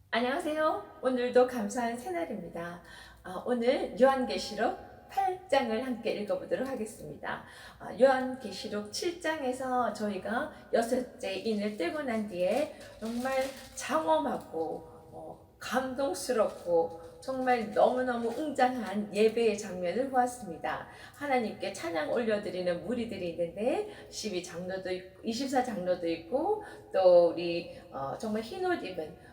안녕하세요. 오늘도 감사한 새날입니다. 오늘 요한계시록 8장을 함께 읽어보도록 하겠습니다. 요한계시록 7장에서 저희가 여섯째 인을 떼고 난 뒤에 정말 장엄하고 감동스럽고 정말 너무너무 웅장한 예배의 장면을 보았습니다. 하나님께 찬양 올려드리는 무리들이 있는데 12장로도 있고 24장로도 있고 또 우리 정말 흰옷 입은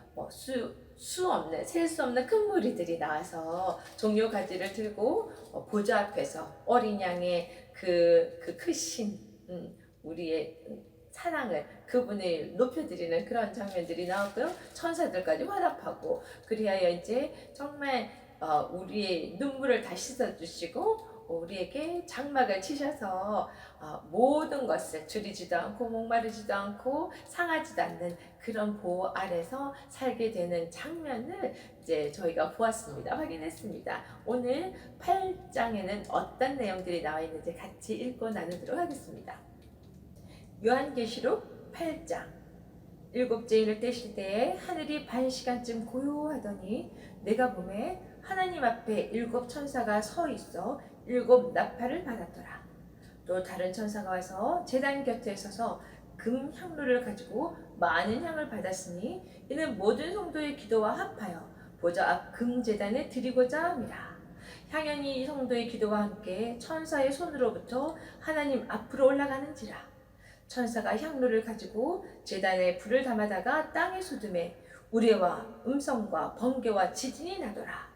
수 없는, 셀 수 없는 큰 무리들이 나와서 종려 가지를 들고 보좌 앞에서 어린 양의 그 크신 우리의 사랑을 그분을 높여드리는 그런 장면들이 나오고요. 천사들까지 화답하고 그리하여 이제 정말 우리의 눈물을 다 씻어주시고 우리에게 장막을 치셔서 모든 것을 줄이지도 않고 목마르지도 않고 상하지도 않는 그런 보호 아래서 살게 되는 장면을 이제 저희가 보았습니다. 확인했습니다. 오늘 8장에는 어떤 내용들이 나와 있는지 같이 읽고 나누도록 하겠습니다. 요한계시록 8장. 일곱째 인을 떼실 때에 하늘이 반 시간쯤 고요하더니 내가 보매 하나님 앞에 일곱 천사가 서 있어 일곱 나팔을 받았더라. 또 다른 천사가 와서 제단 곁에 서서 금 향로를 가지고 많은 향을 받았으니 이는 모든 성도의 기도와 합하여 보좌 앞 금제단에 드리고자 함이라. 향연이 이 성도의 기도와 함께 천사의 손으로부터 하나님 앞으로 올라가는지라. 천사가 향로를 가지고 제단에 불을 담아다가 땅에 쏟음에 우레와 음성과 번개와 지진이 나더라.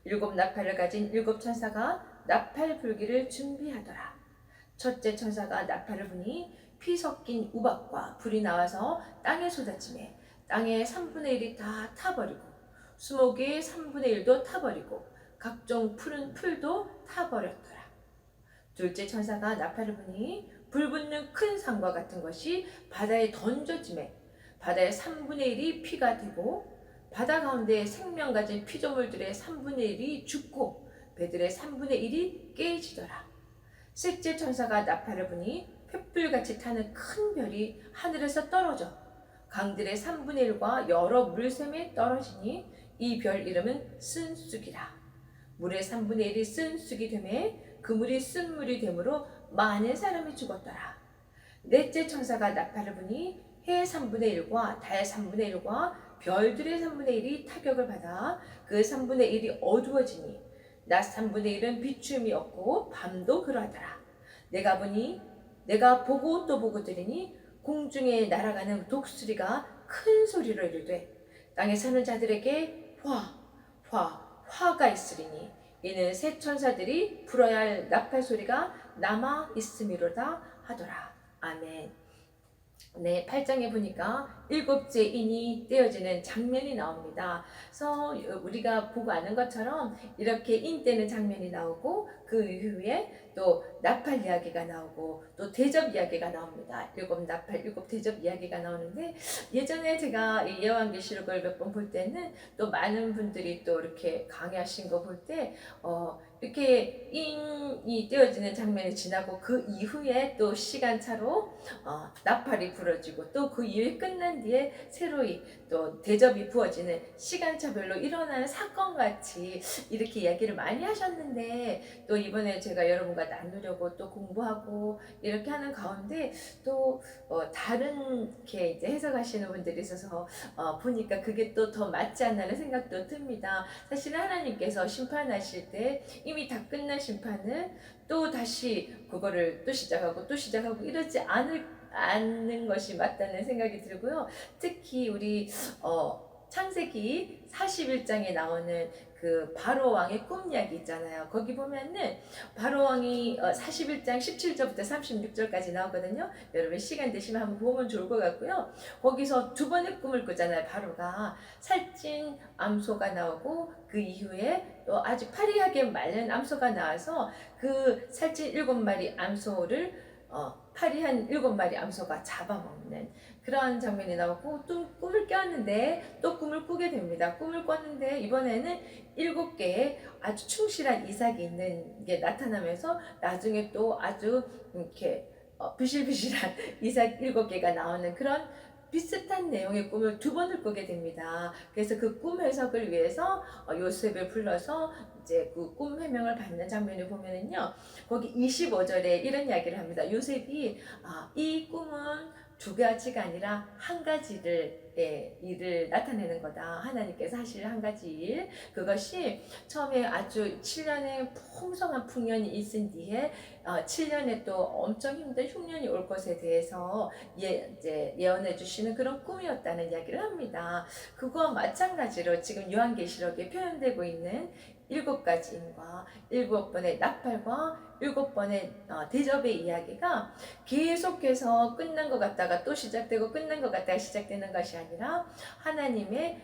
일곱 나팔을 가진 일곱 천사가 나팔 불기를 준비하더라. 첫째 천사가 나팔을 부니 피 섞인 우박과 불이 나와서 땅에 쏟아지매 땅의 3분의 1이 다 타버리고 수목의 3분의 1도 타버리고 각종 푸른 풀도 타버렸더라. 둘째 천사가 나팔을 부니 불붙는 큰 산과 같은 것이 바다에 던져지매 바다의 3분의 1이 피가 되고 바다 가운데 생명 가진 피조물들의 3분의 1이 죽고 배들의 3분의 1이 깨지더라. 셋째 천사가 나팔을 부니 횃불같이 타는 큰 별이 하늘에서 떨어져 강들의 3분의 1과 여러 물샘에 떨어지니 이 별 이름은 쓴쑥이라. 물의 3분의 1이 쓴쑥이 되매 그 물이 쓴물이 되므로 많은 사람이 죽었더라. 넷째 천사가 나팔을 부니 해의 3분의 1과 달 3분의 1과 별들의 3분의 1이 타격을 받아 그 3분의 1이 어두워지니 낮 3분의 1은 비춤이 없고 밤도 그러하더라. 내가 보고 또 보고 들으니 공중에 날아가는 독수리가 큰 소리로 이르되 땅에 사는 자들에게 화가 있으리니 이는 새 천사들이 불어야 할 나팔 소리가 남아 있음이로다 하더라. 아멘. 네, 8장에 보니까 일곱째 인이 떼어지는 장면이 나옵니다. 그래서 우리가 보고 아는 것처럼 이렇게 인 떼는 장면이 나오고 그 이후에 또 나팔 이야기가 나오고 또 대접 이야기가 나옵니다. 일곱 나팔, 일곱 대접 이야기가 나오는데 예전에 제가 이 요한계시록을 몇 번 볼 때는 또 많은 분들이 또 이렇게 강의하신 거 볼 때 이렇게 인이 떼어지는 장면이 지나고 그 이후에 또 시간차로 나팔이 불어지고 또 그 일 끝난 뒤에 새로이 또 대접이 부어지는 시간차별로 일어나는 사건같이 이렇게 이야기를 많이 하셨는데 또 이번에 제가 여러분과 나누려고 또 공부하고 이렇게 하는 가운데 또 다른 게 이제 해석하시는 분들이 있어서 보니까 그게 또 더 맞지 않나는 생각도 듭니다. 사실은 하나님께서 심판하실 때 이미 다 끝난 심판은 또 다시 그거를 또 시작하고 이러지 않는 것이 맞다는 생각이 들고요. 특히 우리 창세기 41장에 나오는 그 바로 왕의 꿈 이야기 있잖아요. 거기 보면은 바로 왕이 41장 17절부터 36절까지 나오거든요. 여러분 시간 되시면 한번 보면 좋을 것 같고요. 거기서 두 번의 꿈을 꾸잖아요. 바로가 살찐 암소가 나오고 그 이후에 또 아주 파리하게 말른 암소가 나와서 그 살찐 7마리 암소를 파리한 7마리 암소가 잡아먹는 그런 장면이 나오고 또 꿈을 꿨는데 또 꿈을 꾸게 됩니다. 꿈을 꿨는데 이번에는 7개의 아주 충실한 이삭이 있는 게 나타나면서 나중에 또 아주 이렇게 비실비실한 이삭 7개가 나오는 그런 비슷한 내용의 꿈을 두 번을 꾸게 됩니다. 그래서 그 꿈 해석을 위해서 요셉을 불러서 이제 그 꿈 해명을 받는 장면을 보면은요, 거기 25절에 이런 이야기를 합니다. 요셉이 이 꿈은 두 가지가 아니라 한 가지를 일을 나타내는 거다. 하나님께서 하실 한 가지 일. 그것이 처음에 아주 7년의 풍성한 풍년이 있은 뒤에 7년에 또 엄청 힘든 흉년이 올 것에 대해서 이제 예언해 주시는 그런 꿈이었다는 이야기를 합니다. 그거와 마찬가지로 지금 요한계시록에 표현되고 있는 7가지 임과 7번의 나팔과 7번의 대접의 이야기가 계속해서 끝난 것 같다가 또 시작되고 끝난 것 같다가 시작되는 것이 아니라 하나님의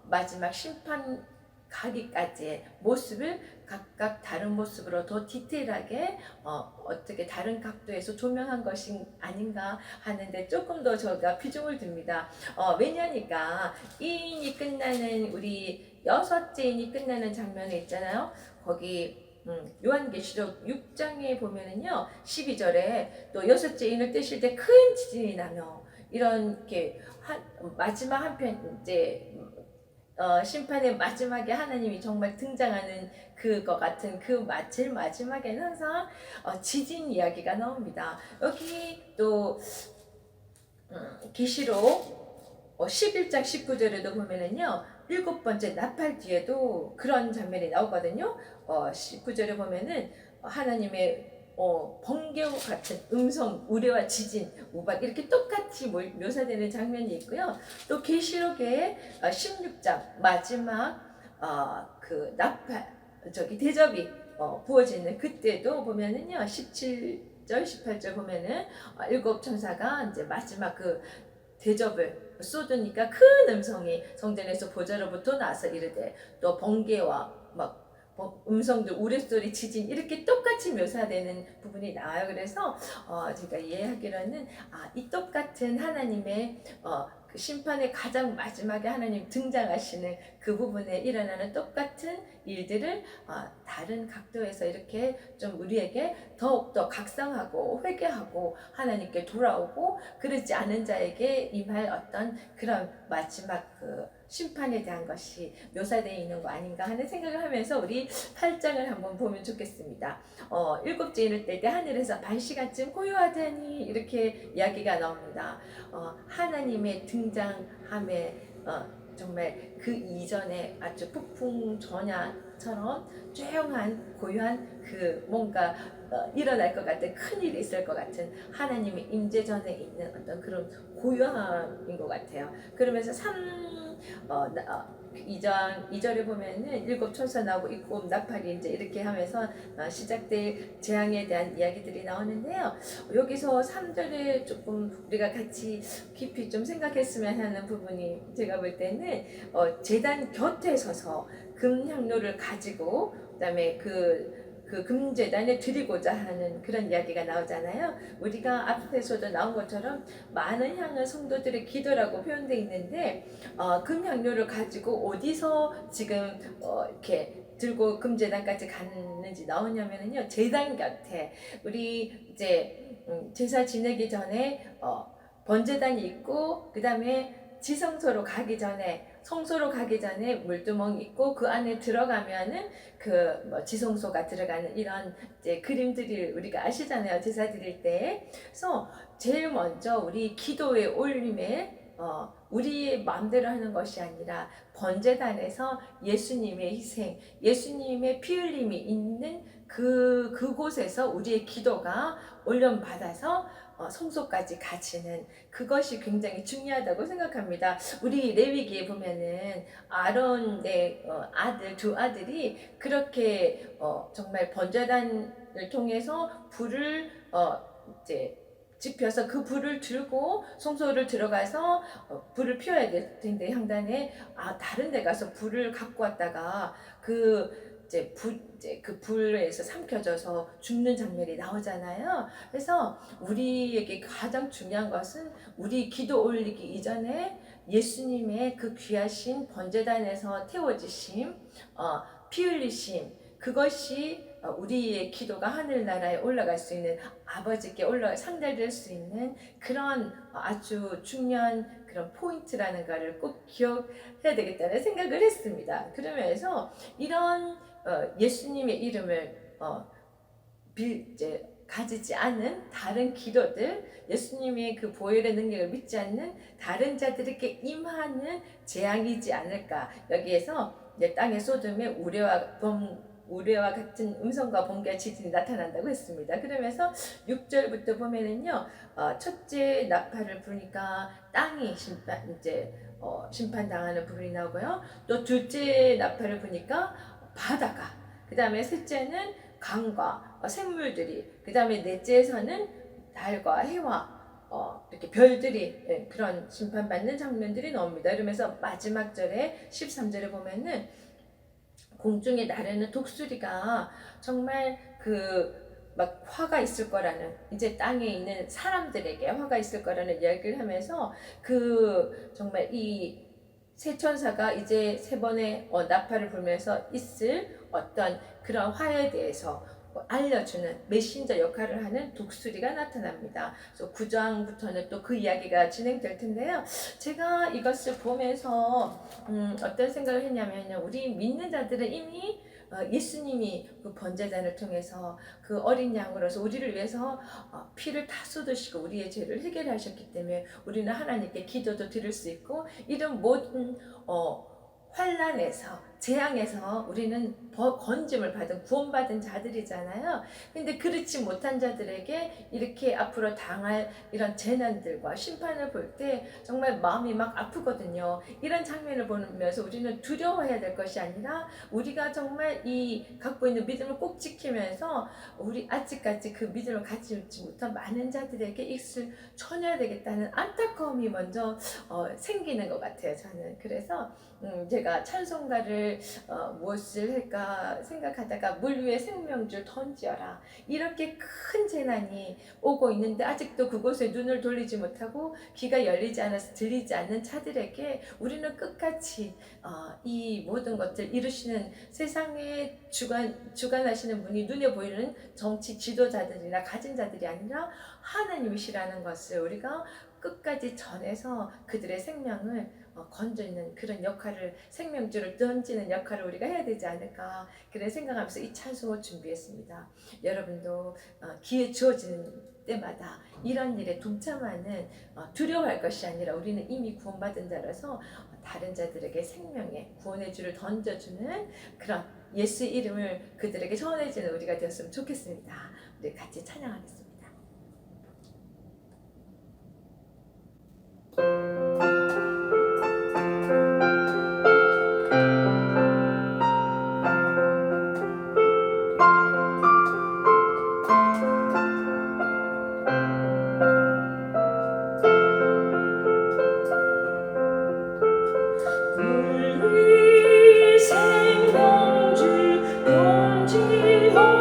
마지막 심판 가기까지의 모습을 각각 다른 모습으로 더 디테일하게 어떻게 다른 각도에서 조명한 것이 아닌가 하는데 조금 더 제가 비중을 둡니다. 왜냐니까 이인이 끝나는 우리 여섯째 인이 끝나는 장면에 있잖아요. 거기 요한계시록 6장에 보면은요 12절에 또 여섯째 인을 떼실 때 큰 지진이 나며 이렇게 마지막 한편 이제 심판의 마지막에 하나님이 정말 등장하는 그거 같은 제일 마지막에는 항상 지진 이야기가 나옵니다. 여기 또 계시록 11장 19절에도 보면은요 7번째 나팔 뒤에도 그런 장면이 나오거든요. 19절에 보면은 하나님의 번개 같은 음성, 우레와 지진, 우박 이렇게 똑같이 묘사되는 장면이 있고요. 또 계시록의 16장 마지막 그 나팔 대접이 부어지는 그때도 보면은요 17절 18절 보면은 일곱 천사가 이제 마지막 그 대접을 쏟으니까 큰 음성이 성전에서 보좌로부터 나서 이르되 또 번개와 막 음성들, 우레소리, 지진 이렇게 똑같이 묘사되는 부분이 나와요. 그래서 제가 이해하기로는 이 똑같은 하나님의 그 심판의 가장 마지막에 하나님 등장하시는 그 부분에 일어나는 똑같은 일들을 다른 각도에서 이렇게 좀 우리에게 더욱더 각성하고 회개하고 하나님께 돌아오고 그러지 않은 자에게 임할 어떤 그런 마지막 그 심판에 대한 것이 묘사되어 있는 거 아닌가 하는 생각을 하면서 우리 8장을 한번 보면 좋겠습니다. 일곱째 인을 뗄 때 하늘에서 반시간쯤 고요하더니 이렇게 이야기가 나옵니다. 하나님의 등장함에 정말 그 이전에 아주 폭풍 전야처럼 조용한 고요한 그 뭔가 일어날 것 같은 큰일이 있을 것 같은 하나님의 임재 전에 있는 어떤 그런 고요함인 것 같아요. 그러면서 2절에 보면은 일곱 천사 나오고 일곱 나팔이 이제 이렇게 하면서 시작될 재앙에 대한 이야기들이 나오는데요. 여기서 3절에 조금 우리가 같이 깊이 좀 생각했으면 하는 부분이 제가 볼 때는 제단 곁에 서서 금향로를 가지고 그다음에 그 금제단에 드리고자 하는 그런 이야기가 나오잖아요. 우리가 앞에서도 나온 것처럼 많은 향은 성도들의 기도라고 표현되어 있는데 금향료를 가지고 어디서 지금 이렇게 들고 금제단까지 갔는지 나오냐면요 제단 곁에 우리 이제 제사 지내기 전에 번제단이 있고 그 다음에 지성소로 가기 전에 성소로 가기 전에 물두멍이 있고 그 안에 들어가면은 지성소가 들어가는 이런 이제 그림들이 우리가 아시잖아요. 제사 드릴 때. 그래서 제일 먼저 우리 기도의 올림에 우리의 마음대로 하는 것이 아니라 번제단에서 예수님의 희생, 예수님의 피 흘림이 있는 그곳에서 우리의 기도가 올려받아서 성소까지 가지는 그것이 굉장히 중요하다고 생각합니다. 우리 레위기에 보면은 아론의 두 아들이 그렇게 정말 번제단을 통해서 불을 이제 지펴서 그 불을 들고 성소를 들어가서 불을 피워야 될 텐데 향단에 다른 데 가서 불을 갖고 왔다가 이제 그 불에서 삼켜져서 죽는 장면이 나오잖아요. 그래서 우리에게 가장 중요한 것은 우리 기도 올리기 이전에 예수님의 그 귀하신 번제단에서 태워지심, 피 흘리심, 그것이 우리의 기도가 하늘나라에 올라갈 수 있는 아버지께 상달될 수 있는 그런 아주 중요한 그런 포인트라는 거를 꼭 기억해야 되겠다는 생각을 했습니다. 그러면서 이런 예수님의 이름을 이제 가지지 않은 다른 기도들, 예수님의 그 보혈의 능력을 믿지 않는 다른 자들에게 임하는 재앙이지 않을까. 여기에서 이제 땅의 소돔에 우레와 같은 음성과 번개와 지진이 나타난다고 했습니다. 그러면서 6절부터 보면은요, 첫째 나팔을 부니까 땅이 심판당하는 부분이 나오고요. 또 둘째 나팔을 부니까 바다가, 그 다음에 셋째는 강과 생물들이, 그 다음에 넷째에서는 달과 해와 이렇게 별들이 그런 심판받는 장면들이 나옵니다. 이러면서 마지막 절에 13절에 보면은 공중에 나르는 독수리가 정말 막 화가 있을 거라는, 이제 땅에 있는 사람들에게 화가 있을 거라는 이야기를 하면서 정말 이 세 천사가 이제 세 번의 나팔을 불면서 있을 어떤 그런 화에 대해서 알려주는 메신저 역할을 하는 독수리가 나타납니다. 그래서 9장부터는 또 그 이야기가 진행될 텐데요. 제가 이것을 보면서 어떤 생각을 했냐면요. 우리 믿는 자들은 이미 예수님이 그 번제단을 통해서 그 어린 양으로서 우리를 위해서 피를 다 쏟으시고 우리의 죄를 해결하셨기 때문에 우리는 하나님께 기도도 드릴 수 있고, 이런 모든 환난에서, 재앙에서 우리는 건짐을 받은, 구원받은 자들이잖아요. 근데 그렇지 못한 자들에게 이렇게 앞으로 당할 이런 재난들과 심판을 볼 때 정말 마음이 막 아프거든요. 이런 장면을 보면서 우리는 두려워해야 될 것이 아니라 우리가 정말 이 갖고 있는 믿음을 꼭 지키면서 우리 아직까지 그 믿음을 가지지 못한 많은 자들에게 이것을 전해야 되겠다는 안타까움이 먼저 생기는 것 같아요. 저는 그래서 제가 찬송가를 무엇을 할까 생각하다가 물 위에 생명줄 던지어라, 이렇게 큰 재난이 오고 있는데 아직도 그곳에 눈을 돌리지 못하고 귀가 열리지 않아서 들리지 않는 자들에게 우리는 끝까지 이 모든 것들 이루시는 세상에 주관하시는 분이 눈에 보이는 정치 지도자들이나 가진 자들이 아니라 하나님이시라는 것을 우리가 끝까지 전해서 그들의 생명을 건져있는 그런 역할을, 생명줄을 던지는 역할을 우리가 해야 되지 않을까, 그런 생각하면서 이 찬송을 준비했습니다. 여러분도 기회 주어지는 때마다 이런 일에 동참하는, 두려워할 것이 아니라 우리는 이미 구원받은 자라서 다른 자들에게 생명의 구원의 줄을 던져주는 그런 예수 이름을 그들에게 전해주는 우리가 되었으면 좋겠습니다. 우리 같이 찬양하겠습니다. 생명줄 던지어라,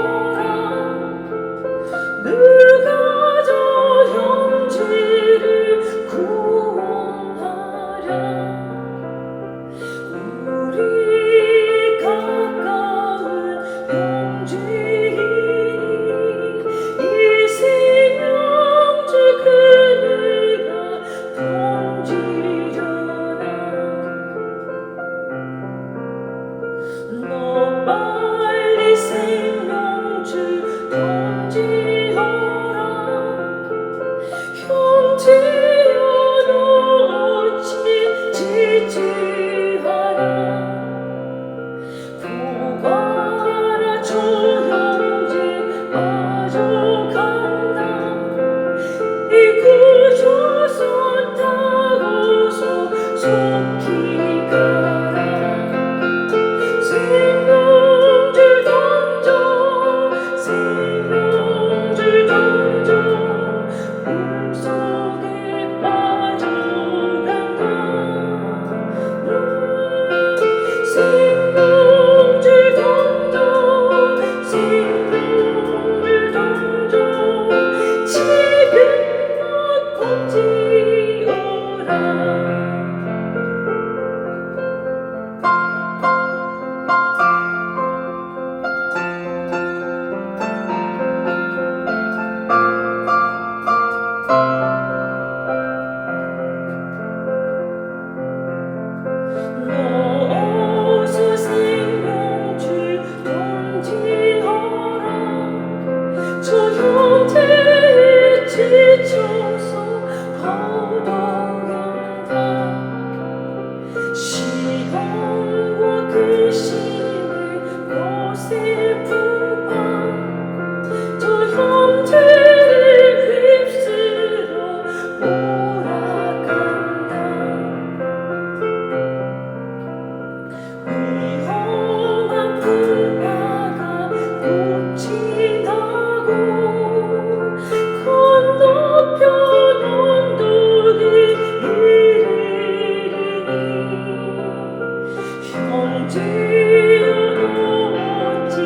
건지어놓지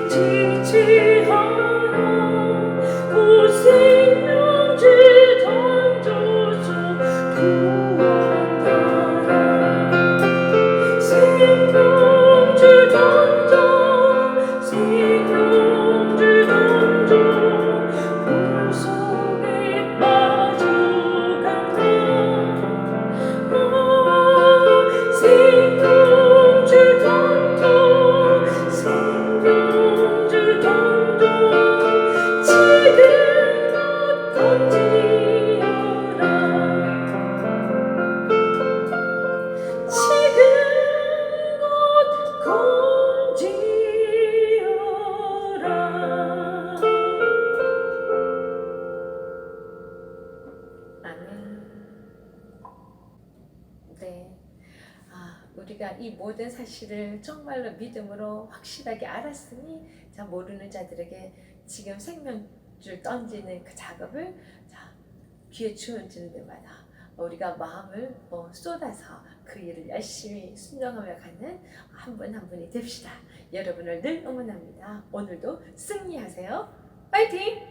지지 않아 그 생명줄 던져서 구원하라 생명줄 던져 생명줄 던져 물속에 빠져간다 생명줄 던져 생명줄 던져 지금 건지어라 지금 건지어라. 아멘. 네. 우리가 이 모든 사실을 정말로 믿음으로 확실하게 알았으니 자 모르는 자들에게 지금 생명줄 던지는 그 작업을 자 귀에 주어지는 데마다 우리가 마음을 쏟아서 그 일을 열심히 순종하며 가는 한 분 한 분이 됩시다. 여러분을 늘 응원합니다. 오늘도 승리하세요. 파이팅!